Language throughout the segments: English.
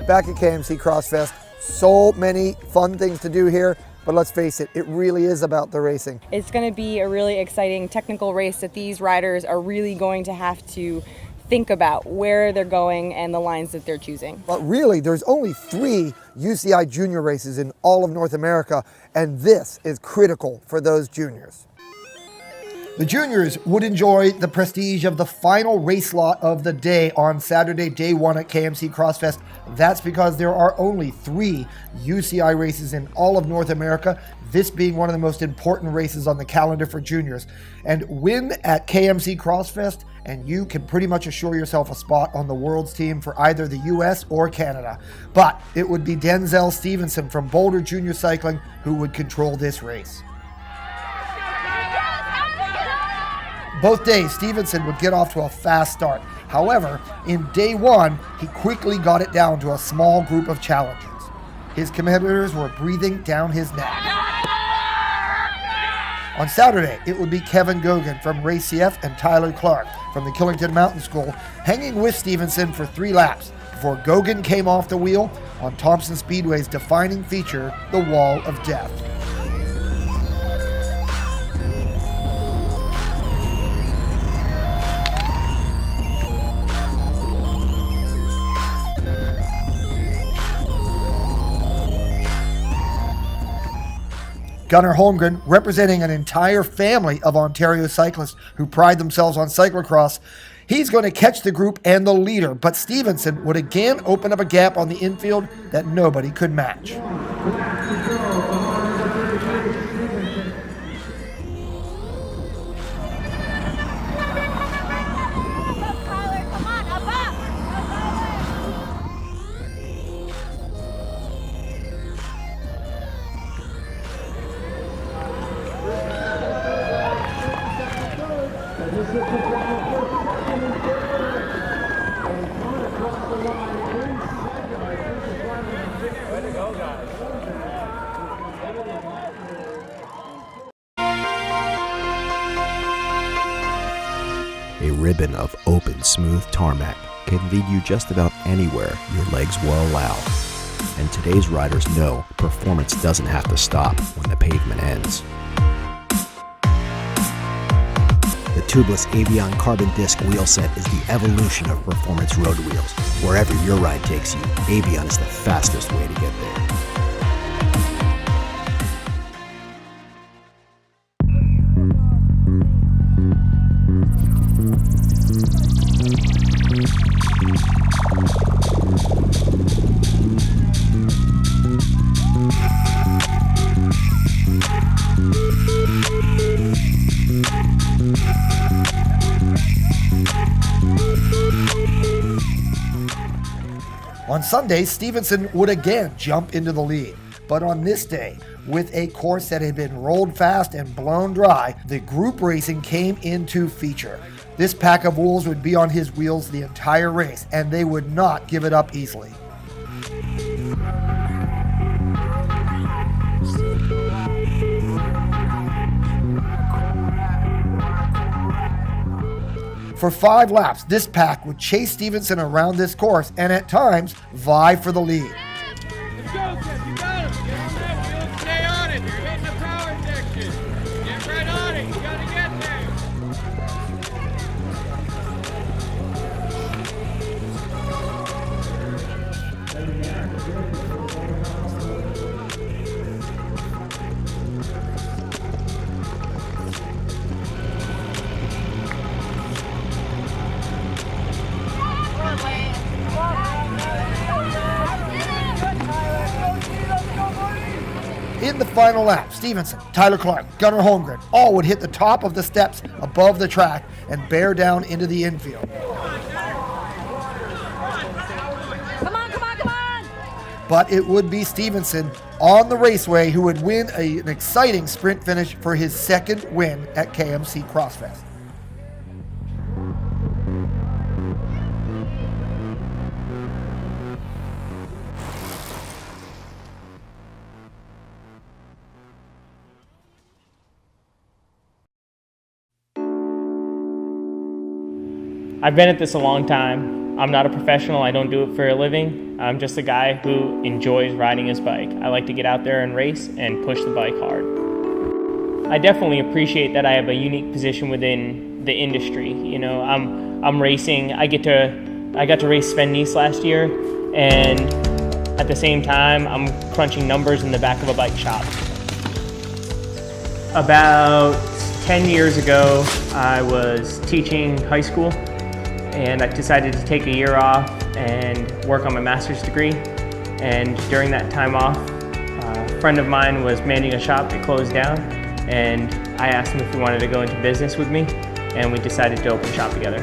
back at KMC CrossFest. So many fun things to do here, but let's face it, it really is about the racing. It's going to be a really exciting technical race that these riders are really going to have to think about where they're going and the lines that they're choosing. But really, there's only 3 UCI junior races in all of North America, and this is critical for those juniors. The juniors would enjoy the prestige of the final race lot of the day on Saturday, day 1 at KMC CrossFest. That's because there are only 3 UCI races in all of North America, this being one of the most important races on the calendar for juniors. And win at KMC CrossFest, and you can pretty much assure yourself a spot on the world's team for either the US or Canada. But it would be Denzel Stevenson from Boulder Junior Cycling who would control this race. Both days, Stevenson would get off to a fast start. However, in day 1, he quickly got it down to a small group of challengers. His competitors were breathing down his neck. On Saturday, it would be Kevin Gogan from Race CF and Tyler Clark from the Killington Mountain School hanging with Stevenson for 3 laps before Gogan came off the wheel on Thompson Speedway's defining feature, the Wall of Death. Gunnar Holmgren, representing an entire family of Ontario cyclists who pride themselves on cyclocross, he's going to catch the group and the leader, but Stevenson would again open up a gap on the infield that nobody could match. A ribbon of open, smooth tarmac can lead you just about anywhere your legs will allow. And today's riders know performance doesn't have to stop when the pavement ends. The tubeless Avion carbon disc wheel set is the evolution of performance road wheels. Wherever your ride takes you, Avion is the fastest way to get there. On Sunday, Stevenson would again jump into the lead. But on this day, with a course that had been rolled fast and blown dry, the group racing came into feature. This pack of wolves would be on his wheels the entire race, and they would not give it up easily. For 5 laps, this pack would chase Stevenson around this course and at times vie for the lead. Let's go, Kev. You got him. Get on that wheel. Stay on it. You're hitting the power section. Get right on it. You got to get there. In the final lap, Stevenson, Tyler Clark, Gunnar Holmgren all would hit the top of the steps above the track and bear down into the infield. Come on, come on, come on! But it would be Stevenson on the raceway who would win an exciting sprint finish for his 2nd win at KMC CrossFest. I've been at this a long time. I'm not a professional, I don't do it for a living. I'm just a guy who enjoys riding his bike. I like to get out there and race and push the bike hard. I definitely appreciate that I have a unique position within the industry. You know, I'm racing. I got to race Sven Nys last year, and at the same time, I'm crunching numbers in the back of a bike shop. About 10 years ago, I was teaching high school, and I decided to take a year off and work on my master's degree. And during that time off, a friend of mine was managing a shop that closed down, and I asked him if he wanted to go into business with me, and we decided to open shop together.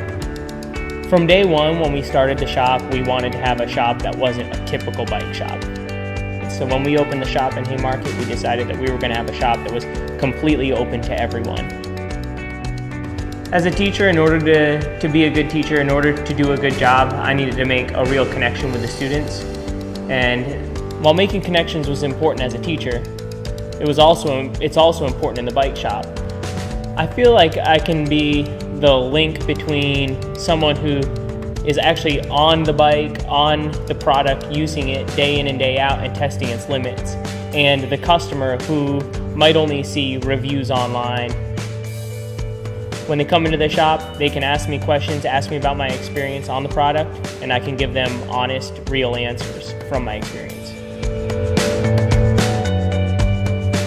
From day one, when we started the shop, we wanted to have a shop that wasn't a typical bike shop. So when we opened the shop in Haymarket, we decided that we were going to have a shop that was completely open to everyone. As a teacher, in order to be a good teacher, in order to do a good job, I needed to make a real connection with the students. And while making connections was important as a teacher, it's also important in the bike shop. I feel like I can be the link between someone who is actually on the bike, on the product, using it day in and day out and testing its limits, and the customer who might only see reviews online. When they come into the shop, they can ask me questions, ask me about my experience on the product, and I can give them honest, real answers from my experience.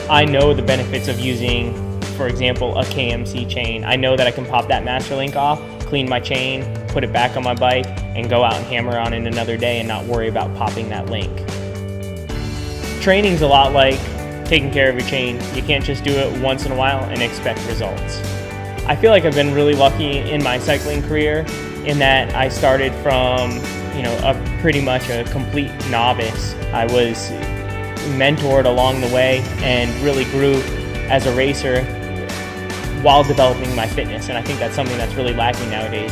I know the benefits of using, for example, a KMC chain. I know that I can pop that master link off, clean my chain, put it back on my bike, and go out and hammer on it another day and not worry about popping that link. Training's a lot like taking care of your chain. You can't just do it once in a while and expect results. I feel like I've been really lucky in my cycling career in that I started from, pretty much a complete novice. I was mentored along the way and really grew as a racer while developing my fitness, and I think that's something that's really lacking nowadays.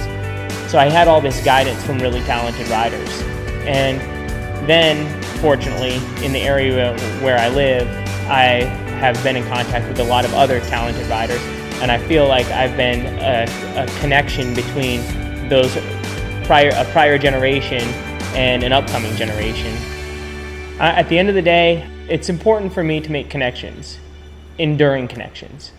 So I had all this guidance from really talented riders. And then, fortunately, in the area where I live, I have been in contact with a lot of other talented riders, and I feel like I've been a connection between a prior generation and an upcoming generation. At the end of the day, it's important for me to make connections, enduring connections.